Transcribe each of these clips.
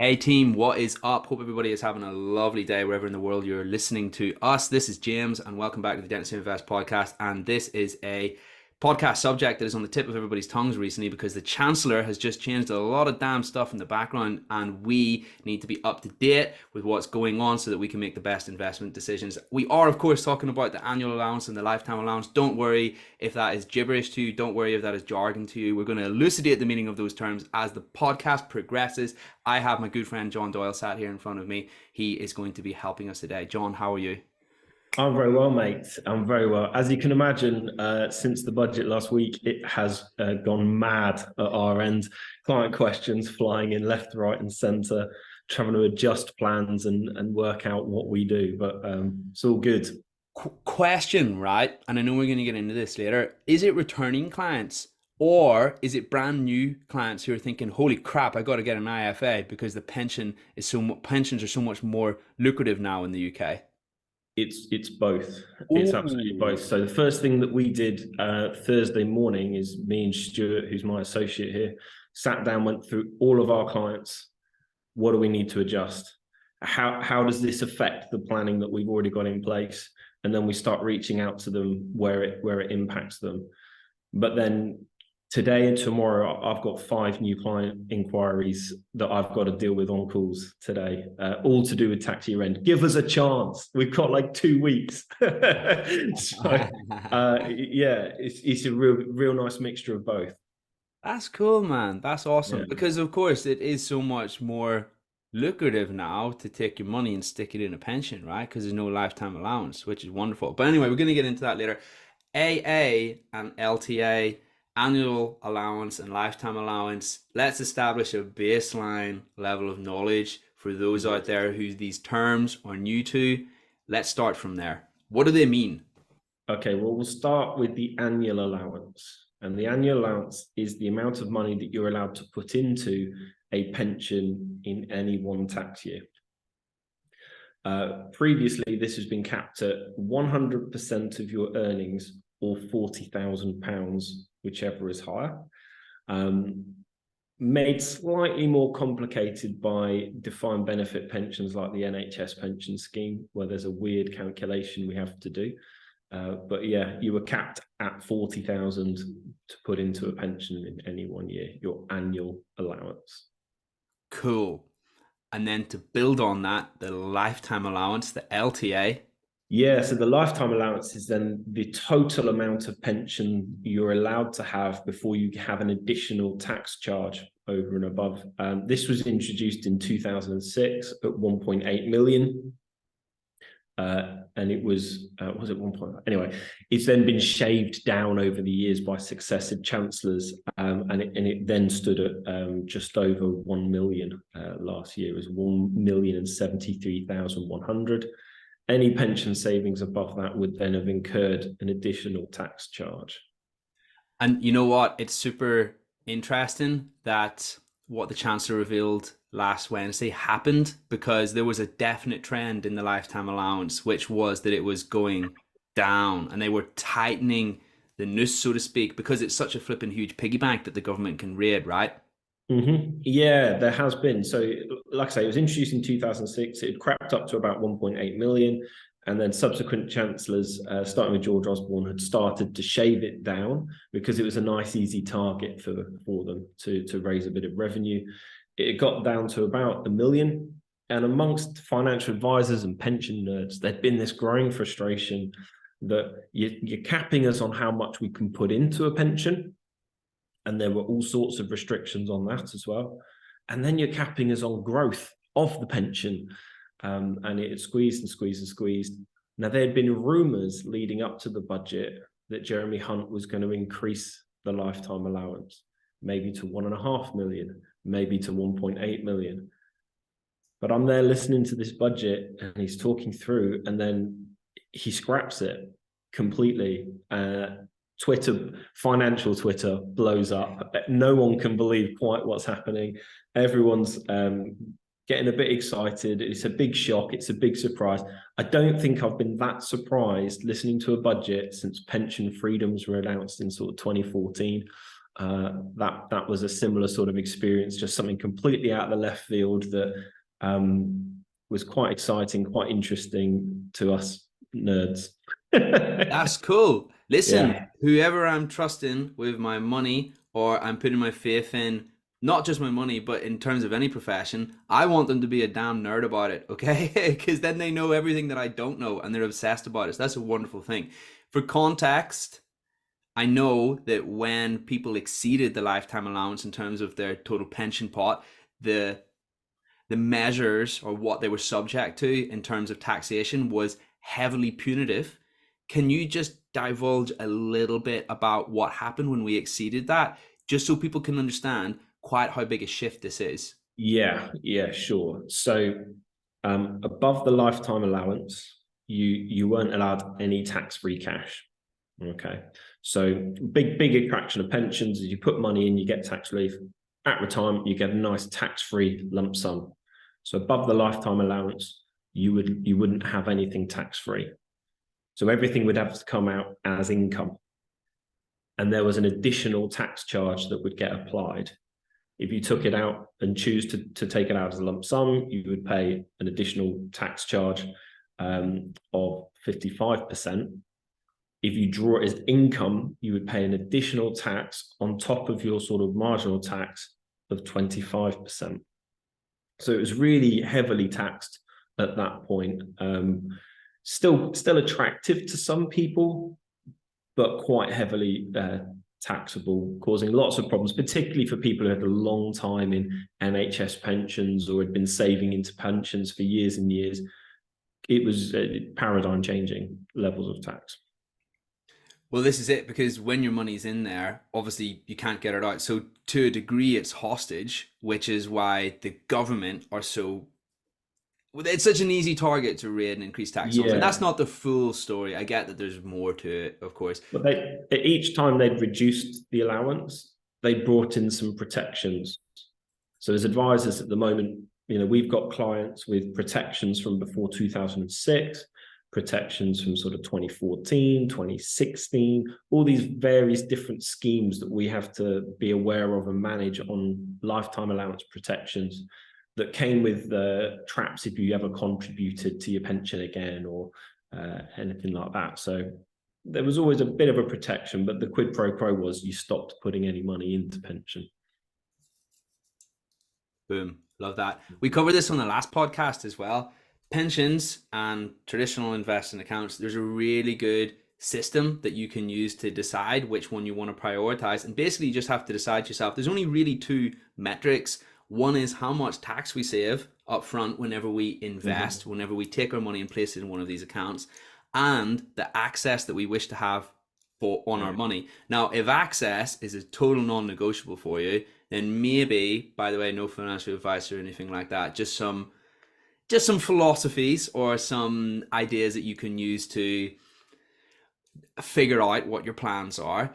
Hey team, what is up? Hope everybody is having a lovely day wherever in the world you're listening to us. This is James, and welcome back to the Dentist Invest podcast. And this is a podcast subject that is on the tip of everybody's tongues recently because the Chancellor has just changed a lot of damn stuff in the background, and we need to be up to date with what's going on so that we can make the best investment decisions. We are, of course, talking about the annual allowance and the lifetime allowance. Don't worry if that is gibberish to you. Don't worry if that is jargon to you. We're going to elucidate the meaning of those terms as the podcast progresses. I have my good friend Jon Doyle sat here in front of me. He is going to be helping us today. Jon, how are you? I'm very well, mate. I'm very well. As you can imagine, since the budget last week, it has gone mad at our end. Client questions flying in left, right, and centre, trying to adjust plans and work out what we do. But it's all good. Question, right? And I know we're going to get into this later. Is it returning clients or is it brand new clients who are thinking, "Holy crap, I got to get an IFA because the pensions are so much more lucrative now in the UK." It's both. It's absolutely Ooh. both. So the first thing that we did Thursday morning is me and Stuart, who's my associate here, sat down, went through all of our clients. What do we need to adjust? How does this affect the planning that we've already got in place? And then we start reaching out to them where it impacts them. But then today and tomorrow, I've got 5 new client inquiries that I've got to deal with on calls today, all to do with tax year end. Give us a chance. We've got like 2 weeks. So, yeah, it's a real nice mixture of both. That's cool, man. That's awesome. Yeah. Because of course it is so much more lucrative now to take your money and stick it in a pension, right? Because there's no lifetime allowance, which is wonderful. But anyway, we're going to get into that later. AA and LTA, annual allowance and lifetime allowance. Let's establish a baseline level of knowledge for those out there who these terms are new to. Let's start from there. What do they mean? Okay, well, we'll start with the annual allowance. And the annual allowance is the amount of money that you're allowed to put into a pension in any one tax year. Previously, this has been capped at 100% of your earnings or £40,000, whichever is higher. Made slightly more complicated by defined benefit pensions like the NHS pension scheme, where there's a weird calculation we have to do. But yeah, you were capped at 40,000 to put into a pension in any one year, your annual allowance. Cool. And then to build on that, the lifetime allowance, the LTA. Yeah, so the lifetime allowance is then the total amount of pension you're allowed to have before you have an additional tax charge over and above. This was introduced in 2006 at 1.8 million. And it was it 1 point? Anyway, it's then been shaved down over the years by successive chancellors, and it then stood at just over 1 million last year. It was 1,073,100. Any pension savings above that would then have incurred an additional tax charge. And you know what? It's super interesting that what the Chancellor revealed last Wednesday happened because there was a definite trend in the lifetime allowance, which was that it was going down and they were tightening the noose, so to speak, because it's such a flipping huge piggy bank that the government can raid, right? Yeah, there has been. So, like I say, it was introduced in 2006. It had crept up to about 1.8 million. And then subsequent chancellors, starting with George Osborne, had started to shave it down because it was a nice, easy target for them to raise a bit of revenue. It got down to about 1 million. And amongst financial advisors and pension nerds, there'd been this growing frustration that you're capping us on how much we can put into a pension. And there were all sorts of restrictions on that as well. And then you're capping us on growth of the pension. And it had squeezed and squeezed and squeezed. Now, there had been rumours leading up to the budget that Jeremy Hunt was going to increase the lifetime allowance, maybe to 1.5 million, maybe to 1.8 million. But I'm there listening to this budget and he's talking through and then he scraps it completely. Financial Twitter blows up. No one can believe quite what's happening. Everyone's getting a bit excited. It's a big shock. It's a big surprise. I don't think I've been that surprised listening to a budget since pension freedoms were announced in sort of 2014. that was a similar sort of experience, just something completely out of the left field that was quite exciting, quite interesting to us nerds. That's cool. Listen, Yeah. whoever I'm trusting with my money or I'm putting my faith in, not just my money, but in terms of any profession, I want them to be a damn nerd about it, okay? Because then they know everything that I don't know and they're obsessed about it. So that's a wonderful thing. For context, I know that when people exceeded the lifetime allowance in terms of their total pension pot, the the measures or what they were subject to in terms of taxation was heavily punitive. Can you just divulge a little bit about what happened when we exceeded that, just so people can understand quite how big a shift this is? Yeah, sure. So above the lifetime allowance, you weren't allowed any tax-free cash. Okay. So big attraction of pensions is you put money in, you get tax relief. At retirement, you get a nice tax-free lump sum. So above the lifetime allowance, you wouldn't have anything tax-free. So everything would have to come out as income. And there was an additional tax charge that would get applied. If you took it out and choose to take it out as a lump sum, you would pay an additional tax charge of 55%. If you draw it as income, you would pay an additional tax on top of your sort of marginal tax of 25%. So it was really heavily taxed at that point. Still attractive to some people, but quite heavily taxable, causing lots of problems, particularly for people who had a long time in NHS pensions or had been saving into pensions for years and years. It was paradigm changing levels of tax. Well, this is it, because when your money's in there, obviously you can't get it out. So to a degree, it's hostage, which is why the government are so, it's such an easy target to raid and increase tax on. And that's Yeah, not the full story. I get that there's more to it, of course. but each time they'd reduced the allowance, they brought in some protections. So as advisors at the moment, we've got clients with protections from before 2006, protections from sort of 2014, 2016, all these various different schemes that we have to be aware of and manage on lifetime allowance protections that came with traps if you ever contributed to your pension again or anything like that. So there was always a bit of a protection, but the quid pro quo was you stopped putting any money into pension. Boom. Love that. We covered this on the last podcast as well. Pensions and traditional investment accounts, there's a really good system that you can use to decide which one you want to prioritize. And basically, you just have to decide yourself. There's only really two metrics. One is how much tax we save up front whenever we invest, whenever we take our money and place it in one of these accounts, and the access that we wish to have on our money. Now, if access is a total non-negotiable for you, then maybe, by the way, no financial advice or anything like that, just some philosophies or some ideas that you can use to figure out what your plans are.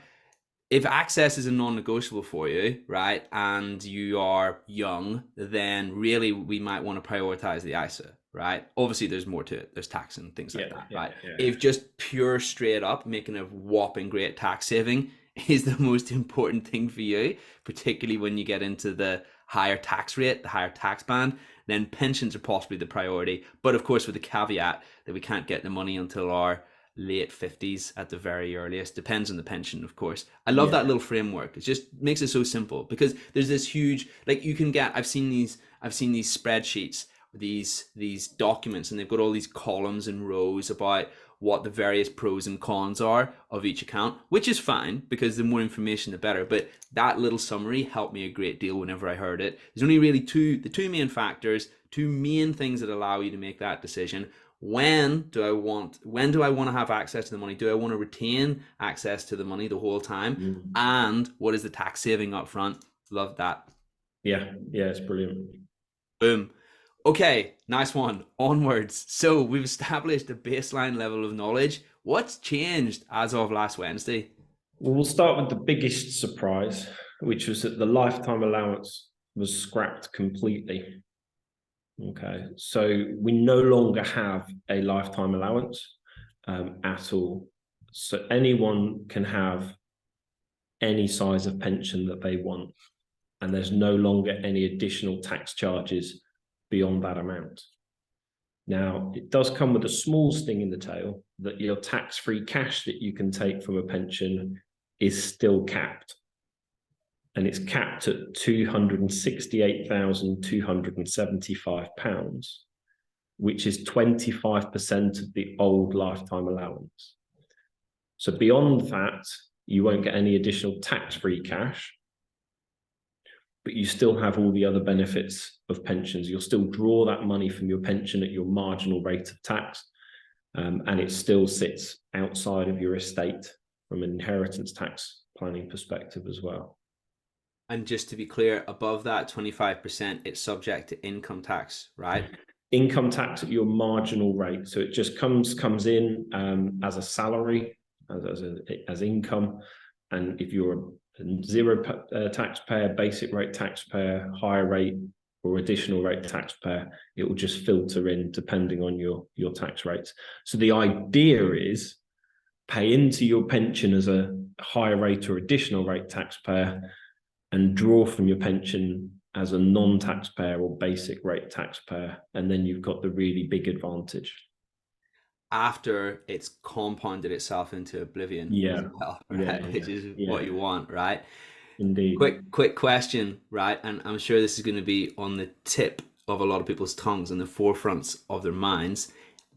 If access is a non-negotiable for you, right, and you are young, then really we might want to prioritize the ISA, right? Obviously, there's more to it. There's tax and things like that, right? If just pure straight up making a whopping great tax saving is the most important thing for you, particularly when you get into the higher tax rate, the higher tax band, then pensions are possibly the priority. But of course, with the caveat that we can't get the money until our late 50s at the very earliest. Depends on the pension, of course. I love that little framework. It just makes it so simple, because there's this huge, like, you can get, I've seen these spreadsheets, these documents, and they've got all these columns and rows about what the various pros and cons are of each account, which is fine, because the more information the better. But that little summary helped me a great deal whenever I heard it. There's only really two main factors, two main things that allow you to make that decision. When do I want to have access to the money? Do I want to retain access to the money the whole time? And what is the tax saving up front? Love that. Yeah, it's brilliant. Boom. Okay, nice one. Onwards. So we've established a baseline level of knowledge. What's changed as of last Wednesday? Well, we'll start with the biggest surprise, which was that the lifetime allowance was scrapped completely. Okay, so we no longer have a lifetime allowance at all. So anyone can have any size of pension that they want. And there's no longer any additional tax charges beyond that amount. Now, it does come with a small sting in the tail that your tax-free cash that you can take from a pension is still capped. And it's capped at £268,275, which is 25% of the old lifetime allowance. So beyond that, you won't get any additional tax-free cash, but you still have all the other benefits of pensions. You'll still draw that money from your pension at your marginal rate of tax, and it still sits outside of your estate from an inheritance tax planning perspective as well. And just to be clear, above that 25%, it's subject to income tax, right? Income tax at your marginal rate. So it just comes in as a salary, as income. And if you're a zero taxpayer, basic rate taxpayer, higher rate, or additional rate taxpayer, it will just filter in depending on your tax rates. So the idea is pay into your pension as a higher rate or additional rate taxpayer, and draw from your pension as a non-taxpayer or basic rate taxpayer, and then you've got the really big advantage. After it's compounded itself into oblivion, as well, right? Which is what you want, right? Indeed. Quick question, right? And I'm sure this is going to be on the tip of a lot of people's tongues and the forefronts of their minds.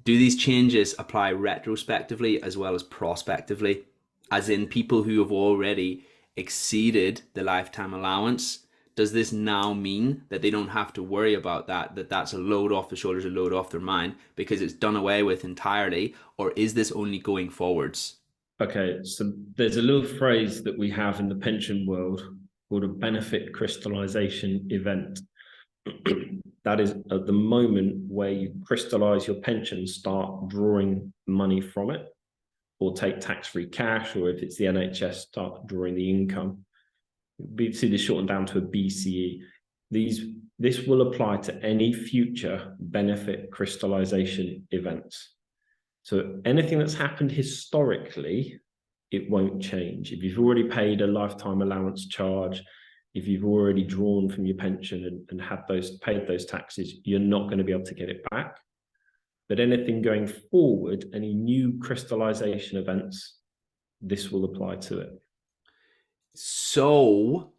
Do these changes apply retrospectively as well as prospectively? As in, people who have already exceeded the lifetime allowance, does this now mean that they don't have to worry about that's a load off the shoulders, a load off their mind, because it's done away with entirely? Or is this only going forwards? Okay, so there's a little phrase that we have in the pension world called a benefit crystallization event. That is at the moment where you crystallize your pension, start drawing money from it, or take tax-free cash, or if it's the NHS, start drawing the income. We see this shortened down to a BCE. This will apply to any future benefit crystallization events. So anything that's happened historically, it won't change. If you've already paid a lifetime allowance charge, if you've already drawn from your pension and had paid those taxes, you're not going to be able to get it back. But anything going forward, any new crystallization events, this will apply to it. So,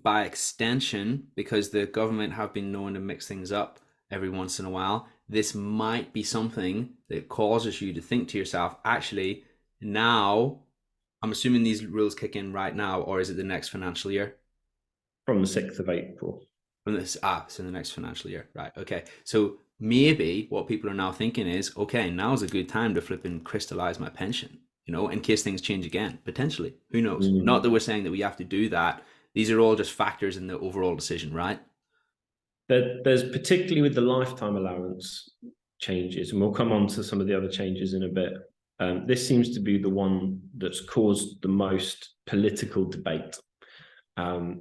by extension, because the government have been known to mix things up every once in a while, this might be something that causes you to think to yourself, actually, now, I'm assuming these rules kick in right now, or is it the next financial year? From the 6th of April. From this, so the next financial year, right? Okay, so maybe what people are now thinking is, okay, now's a good time to flip and crystallize my pension, in case things change again, potentially. Who knows? Not that we're saying that we have to do that. These are all just factors in the overall decision, right? There's particularly with the lifetime allowance changes, and we'll come on to some of the other changes in a bit. This seems to be the one that's caused the most political debate.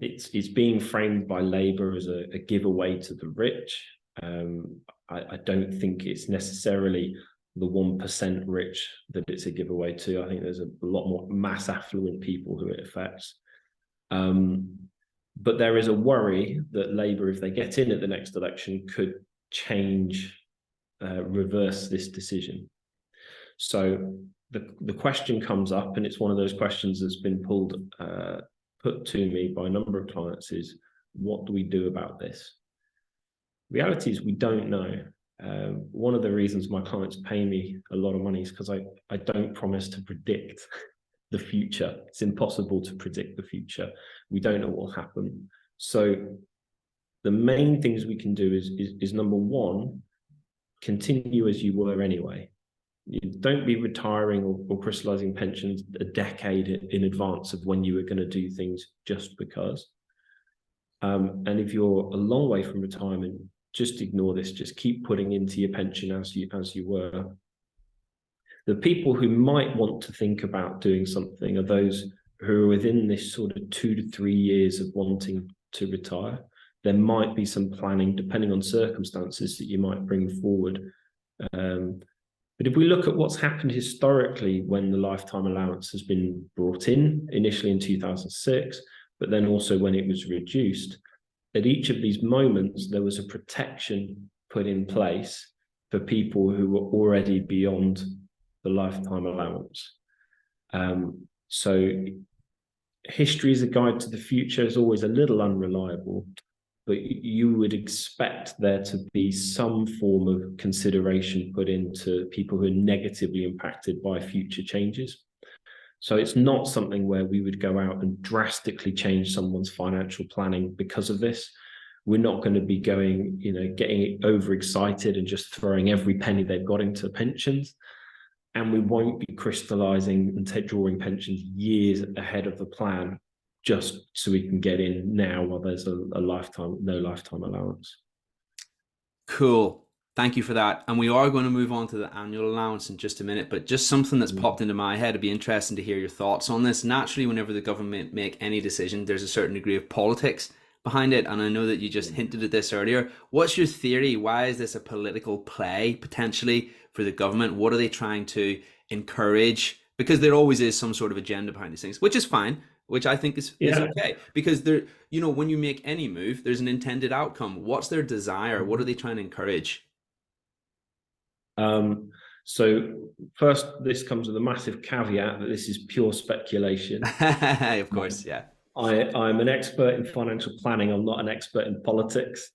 It's being framed by Labour as a giveaway to the rich. I don't think it's necessarily the 1% rich that it's a giveaway to. I think there's a lot more mass affluent people who it affects. But there is a worry that Labour, if they get in at the next election, could reverse this decision. So the question comes up, and it's one of those questions that's been put to me by a number of clients, is what do we do about this? Reality is we don't know. One of the reasons my clients pay me a lot of money is because I don't promise to predict the future. It's impossible to predict the future. We don't know what will happen. So the main things we can do is number one, continue as you were anyway. You don't be retiring or crystallizing pensions a decade in advance of when you were going to do things just because. And if you're a long way from retirement, just ignore this. Just keep putting into your pension as you were. The people who might want to think about doing something are those who are within this sort of 2 to 3 years of wanting to retire. There might be some planning, depending on circumstances, that you might bring forward But if we look at what's happened historically when the lifetime allowance has been brought in, initially in 2006, but then also when it was reduced, at each of these moments, there was a protection put in place for people who were already beyond the lifetime allowance. So history as a guide to the future is always a little unreliable, but you would expect there to be some form of consideration put into people who are negatively impacted by future changes. So it's not something where we would go out and drastically change someone's financial planning because of this. We're not going to be going, getting overexcited and just throwing every penny they've got into pensions. And we won't be crystallizing and drawing pensions years ahead of the plan just so we can get in now while there's no lifetime allowance. Cool. Thank you for that. And we are going to move on to the annual allowance in just a minute, but just something that's popped into my head. It'd be interesting to hear your thoughts on this. Naturally, whenever the government make any decision, there's a certain degree of politics behind it. And I know that you just hinted at this earlier. What's your theory? Why is this a political play potentially for the government? What are they trying to encourage? Because there always is some sort of agenda behind these things, which is fine, which I think is okay. Because when you make any move, there's an intended outcome. What's their desire? What are they trying to encourage? So first, this comes with a massive caveat that this is pure speculation. Of course, yeah. I'm an expert in financial planning. I'm not an expert in politics.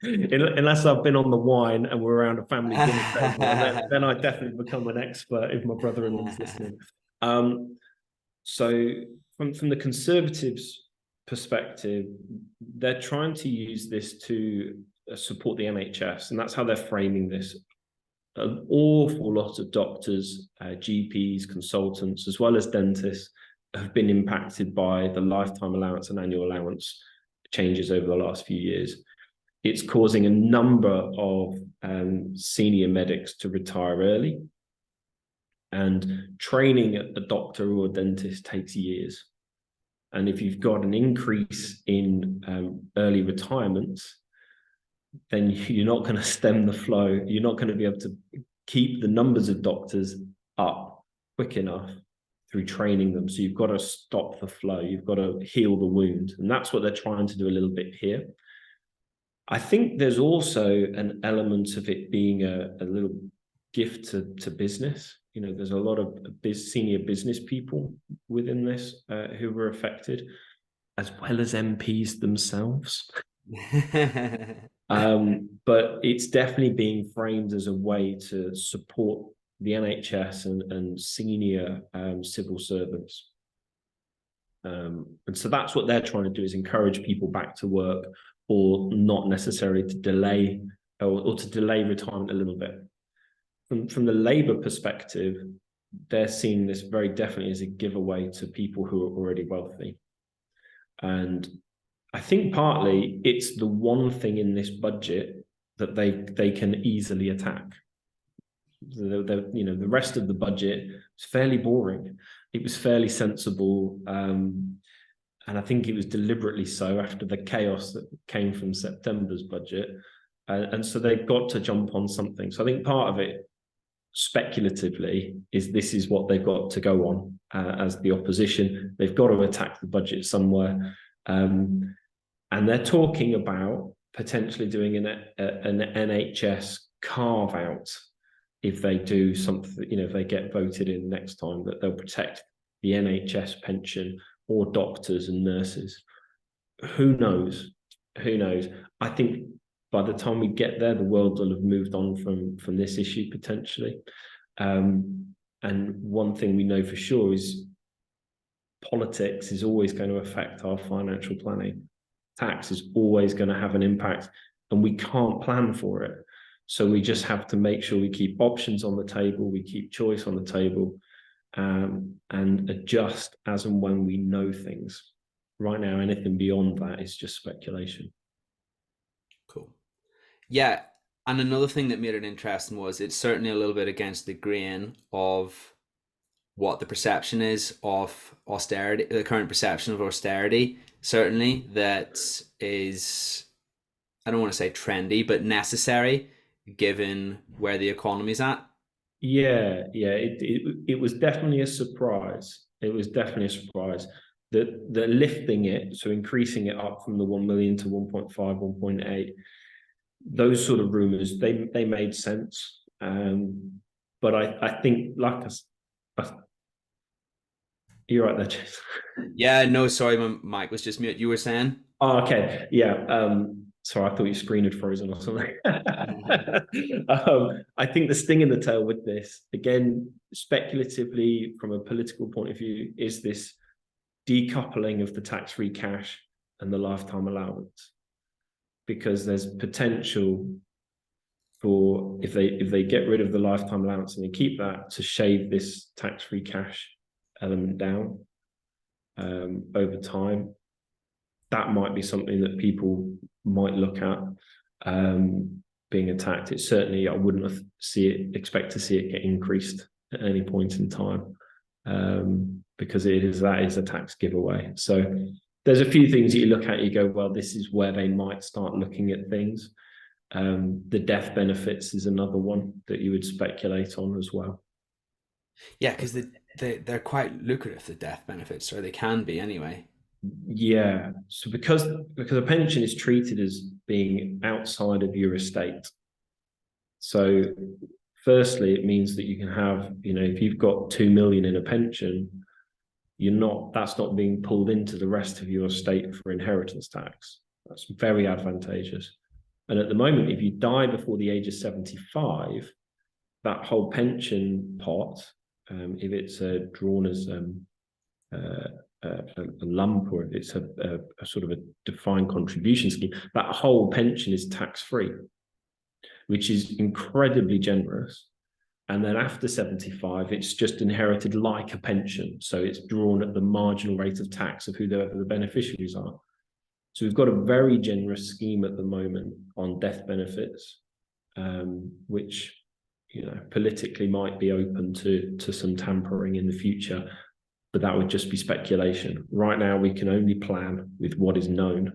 Unless I've been on the wine and we're around a family dinner table, then I definitely become an expert if my brother-in-law's listening. So from the Conservatives' perspective, they're trying to use this to support the NHS, and that's how they're framing this. An awful lot of doctors, GPs, consultants, as well as dentists, have been impacted by the lifetime allowance and annual allowance changes over the last few years. It's causing a number of senior medics to retire early, and training a doctor or a dentist takes years. And if you've got an increase in early retirements, then you're not going to stem the flow. You're not going to be able to keep the numbers of doctors up quick enough through training them. So you've got to stop the flow. You've got to heal the wound. And that's what they're trying to do a little bit here. I think there's also an element of it being a little gift to business. There's a lot of senior business people within this who were affected, as well as MPs themselves. But it's definitely being framed as a way to support the NHS and senior civil servants. And so that's what they're trying to do, is encourage people back to work, or not necessarily to delay or to delay retirement a little bit. From the Labour perspective, they're seeing this very definitely as a giveaway to people who are already wealthy. And I think partly it's the one thing in this budget that they can easily attack. The rest of the budget was fairly boring. It was fairly sensible, and I think it was deliberately so after the chaos that came from September's budget. And so they've got to jump on something. So I think part of it, speculatively, is this is what they've got to go on as the opposition. They've got to attack the budget somewhere. And they're talking about potentially doing an NHS carve out if they do something, if they get voted in next time, that they'll protect the NHS pension or doctors and nurses. Who knows? Who knows? I think by the time we get there, the world will have moved on from this issue potentially. And one thing we know for sure is politics is always going to affect our financial planning. Tax is always going to have an impact, and we can't plan for it. So we just have to make sure we keep options on the table, we keep choice on the table, and adjust as and when we know things. Right now, anything beyond that is just speculation. Cool. Yeah, and another thing that made it interesting was it's certainly a little bit against the grain of what the perception is of austerity, the current perception of austerity, certainly, that is, I don't want to say trendy, but necessary, given where the economy's at? Yeah, it was definitely a surprise. It was definitely a surprise that lifting it, so increasing it up from the 1 million to 1.5, 1.8, those sort of rumors, they made sense. But I think, like you're right there, Jason. Yeah, no, sorry, my mic was just mute. You were saying? Oh, okay. Yeah. Sorry, I thought your screen had frozen or something. I think the sting in the tail with this, again, speculatively from a political point of view, is this decoupling of the tax-free cash and the lifetime allowance. Because there's potential for, if they get rid of the lifetime allowance and they keep that, to shave this tax-free cash element down over time. That might be something that people might look at being attacked. It certainly, I wouldn't expect to see it get increased at any point in time, because that is a tax giveaway. So there's a few things that you look at, you go, well, this is where they might start looking at things. The death benefits is another one that you would speculate on as well. Yeah, because they're quite lucrative, the death benefits, or they can be anyway. Yeah. So because a pension is treated as being outside of your estate. So firstly, it means that you can have, if you've got 2 million in a pension, that's not being pulled into the rest of your estate for inheritance tax. That's very advantageous. And at the moment, if you die before the age of 75, that whole pension pot, if it's drawn as a lump, or if it's a sort of a defined contribution scheme, that whole pension is tax-free, which is incredibly generous. And then after 75, it's just inherited like a pension. So it's drawn at the marginal rate of tax of whoever the beneficiaries are. So we've got a very generous scheme at the moment on death benefits, which politically might be open to some tampering in the future, but that would just be speculation. Right now, we can only plan with what is known,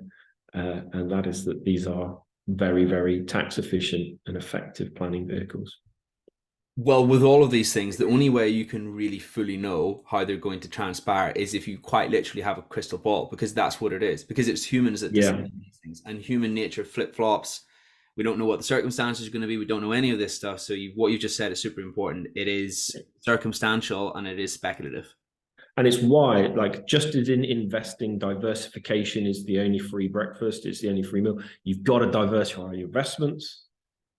and that is that these are very, very tax efficient and effective planning vehicles. Well, with all of these things, the only way you can really fully know how they're going to transpire is if you quite literally have a crystal ball, because that's what it is. Because it's humans that decide these things, and human nature flip-flops. We don't know what the circumstances are going to be. We don't know any of this stuff. So what you just said is super important. It is circumstantial and it is speculative. And it's why, like, just as in investing, diversification is the only free breakfast, it's the only free meal. You've got to diversify your investments.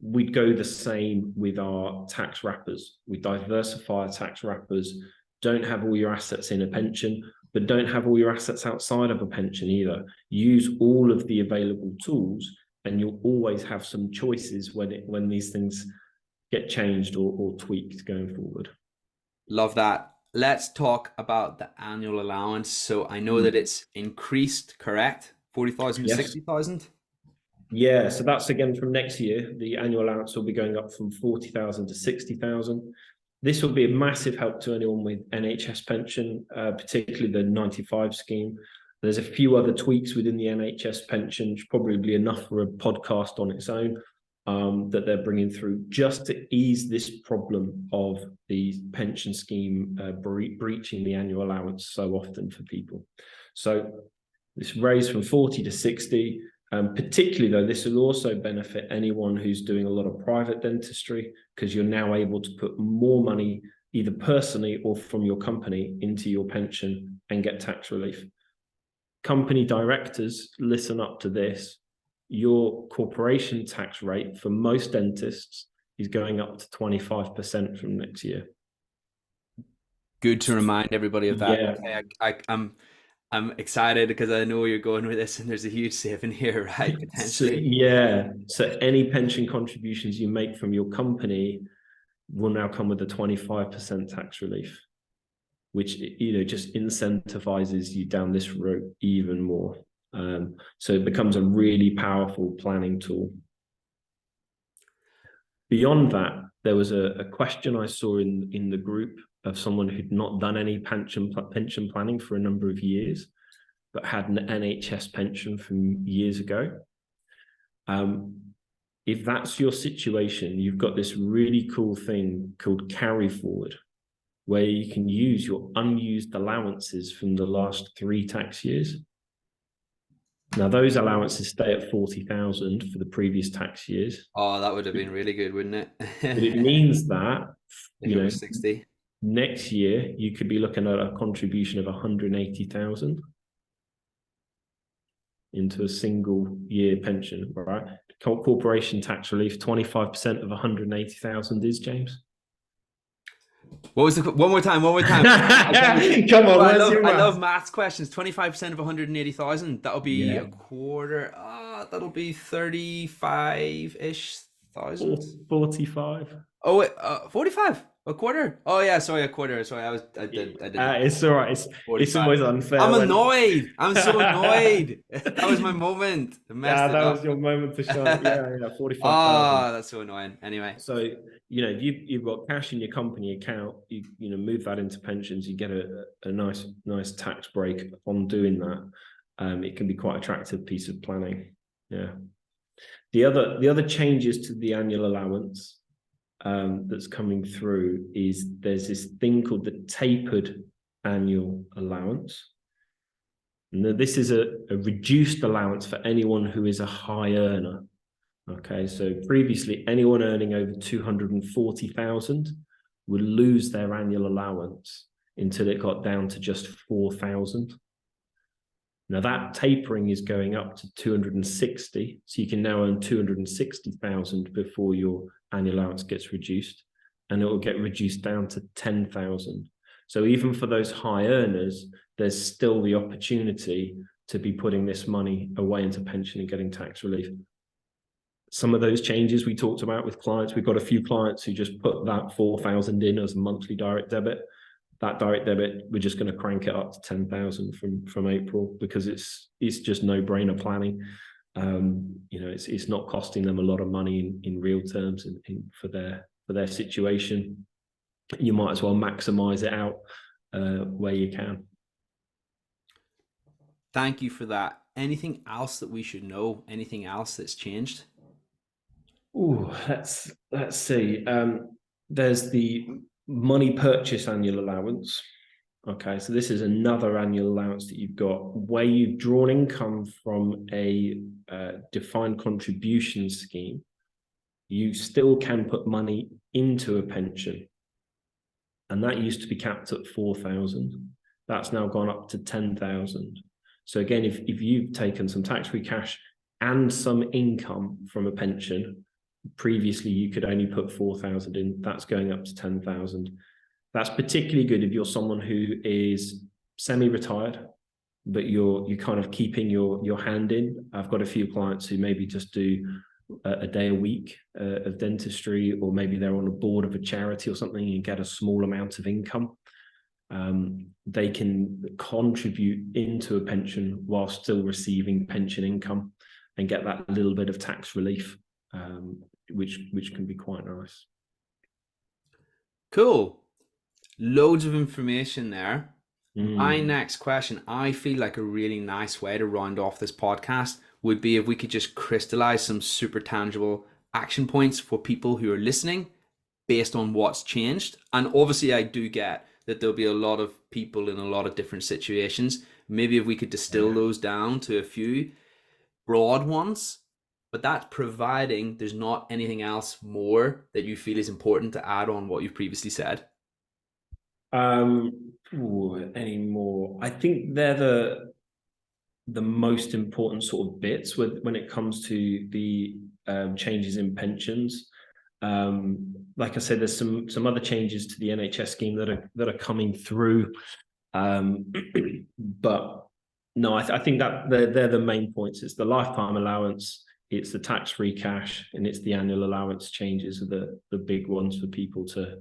We'd go the same with our tax wrappers. We diversify our tax wrappers. Don't have all your assets in a pension, but don't have all your assets outside of a pension either. Use all of the available tools, and you'll always have some choices when these things get changed or tweaked going forward. Love that. Let's talk about the annual allowance. So I know that it's increased, correct? 40,000 to 60,000? Yeah, so that's again from next year. The annual allowance will be going up from 40,000 to 60,000. This will be a massive help to anyone with NHS pension, particularly the 95 scheme. There's a few other tweaks within the NHS pension, which probably enough for a podcast on its own, that they're bringing through just to ease this problem of the pension scheme breaching the annual allowance so often for people. So this raised from 40 to 60. Particularly though, this will also benefit anyone who's doing a lot of private dentistry, because you're now able to put more money either personally or from your company into your pension and get tax relief. Company directors, listen up to this. Your corporation tax rate for most dentists is going up to 25% from next year. Good to remind everybody of that. Yeah. Okay, I'm excited because I know where you're going with this, and there's a huge saving here, right? Potentially. So any pension contributions you make from your company will now come with a 25% tax relief, which just incentivizes you down this route even more. So it becomes a really powerful planning tool. Beyond that, there was a question I saw in the group of someone who'd not done any pension planning for a number of years, but had an NHS pension from years ago. if that's your situation, you've got this really cool thing called carry forward, where you can use your unused allowances from the last 3 tax years. Now, those allowances stay at 40,000 for the previous tax years. Oh, that would have been really good, wouldn't it? But it means that, If it was 60. next year you could be looking at a contribution of 180,000 into a single year pension, right? Corporation tax relief, 25% of 180,000 is, James? What was the one more time? One more time. Come on, I love maths questions. 25% of 180,000. That'll be a quarter. That'll be 35-ish thousand. 45. Oh wait, 45. A quarter. Oh yeah, sorry, a quarter. Sorry, I did. It's all right. It's always unfair. I'm annoyed. I'm so annoyed. That was my moment. That was your moment to shine. Yeah, 45,000. Ah, that's so annoying. Anyway, so you've got cash in your company account. You move that into pensions. You get a nice tax break on doing that. It can be quite an attractive piece of planning. Yeah. The other changes to the annual allowance that's coming through is there's this thing called the tapered annual allowance. And this is a reduced allowance for anyone who is a high earner. Okay, so previously anyone earning over 240,000 would lose their annual allowance until it got down to just 4,000. Now that tapering is going up to 260, so you can now earn 260,000 before your annual allowance gets reduced, and it will get reduced down to 10,000. So even for those high earners, there's still the opportunity to be putting this money away into pension and getting tax relief. Some of those changes we talked about with clients, we've got a few clients who just put that 4,000 in as a monthly direct debit. That direct debit, we're just going to crank it up to 10,000 from April, because it's just no-brainer planning. It's not costing them a lot of money in real terms for their situation. You might as well maximize it out where you can. Thank you for that. Anything else that we should know? Anything else that's changed? Oh, let's see. There's the money purchase annual allowance. Okay, so this is another annual allowance that you've got where you've drawn income from a defined contribution scheme. You still can put money into a pension, and that used to be capped at 4,000. That's now gone up to 10,000. So again, if you've taken some tax-free cash and some income from a pension, previously you could only put 4,000 in. That's going up to 10,000. That's particularly good if you're someone who is semi-retired, but you're kind of keeping your hand in. I've got a few clients who maybe just do a day a week of dentistry, or maybe they're on a board of a charity or something and get a small amount of income. They can contribute into a pension while still receiving pension income and get that little bit of tax relief, which can be quite nice. Cool. Loads of information there. My next question, I feel like a really nice way to round off this podcast would be if we could just crystallize some super tangible action points for people who are listening based on what's changed. And obviously I do get that there'll be a lot of people in a lot of different situations. Maybe if we could distill those down to a few broad ones, but that's providing there's not anything else more that you feel is important to add on what you've previously said. Any more? I think they're the most important sort of bits when it comes to the changes in pensions. Like I said, there's some other changes to the NHS scheme that are coming through, but no, I think that they're the main points. It's the lifetime allowance, it's the tax-free cash, and it's the annual allowance changes are the big ones for people to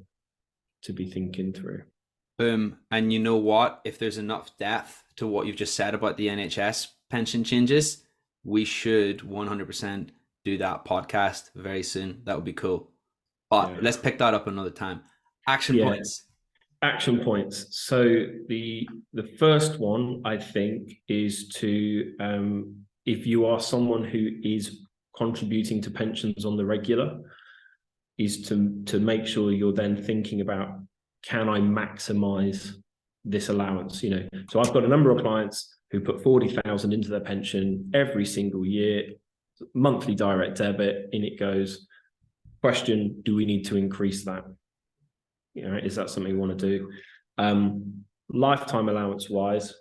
be thinking through. Boom. And you know what? If there's enough depth to what you've just said about the NHS pension changes, we should 100% do that podcast very soon. That would be cool. But let's pick that up another time. Action points. Action points. So the first one, I think, is to if you are someone who is contributing to pensions on the regular, is to make sure you're then thinking about, can I maximize this allowance? So I've got a number of clients who put 40,000 into their pension every single year, monthly direct debit, in it goes. Question, do we need to increase that? Is that something we want to do? Lifetime allowance wise,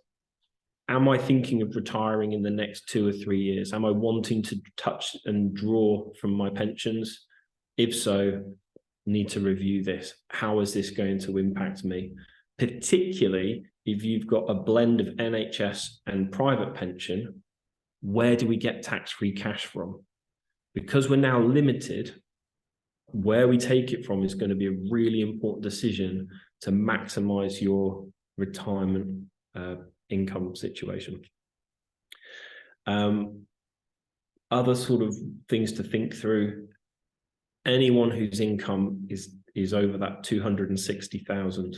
am I thinking of retiring in the next 2 or 3 years? Am I wanting to touch and draw from my pensions? If so, need to review this. How is this going to impact me? Particularly if you've got a blend of NHS and private pension, where do we get tax-free cash from? Because we're now limited, where we take it from is going to be a really important decision to maximize your retirement income situation. Other sort of things to think through: anyone whose income is over that 260,000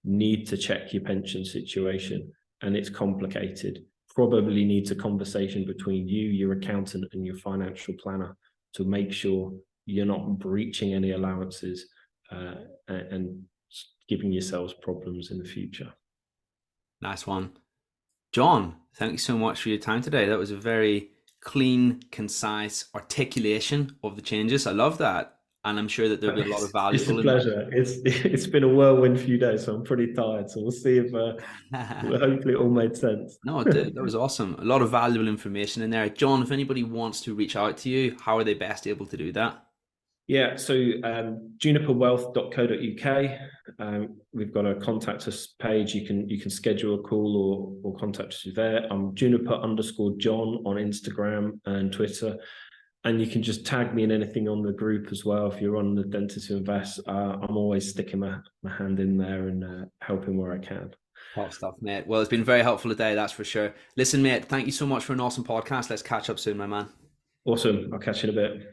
need to check your pension situation, and it's complicated. Probably needs a conversation between you, your accountant, and your financial planner to make sure you're not breaching any allowances and giving yourselves problems in the future. Nice one. Jon, thank you so much for your time today. That was a very clean, concise articulation of the changes. I love that. And I'm sure that there'll be a lot of valuable. It's a pleasure. It's been a whirlwind few days, so I'm pretty tired. So we'll see if hopefully it all made sense. No, it did. That was awesome. A lot of valuable information in there. Jon, if anybody wants to reach out to you, how are they best able to do that? Yeah, so juniperwealth.co.uk. We've got a contact us page. You can schedule a call or contact us there. I'm Juniper_Jon on Instagram and Twitter. And you can just tag me in anything on the group as well. If you're on the Dentist Who Invest, I'm always sticking my hand in there and helping where I can. Top stuff, mate. Well, it's been very helpful today, that's for sure. Listen, mate, thank you so much for an awesome podcast. Let's catch up soon, my man. Awesome. I'll catch you in a bit.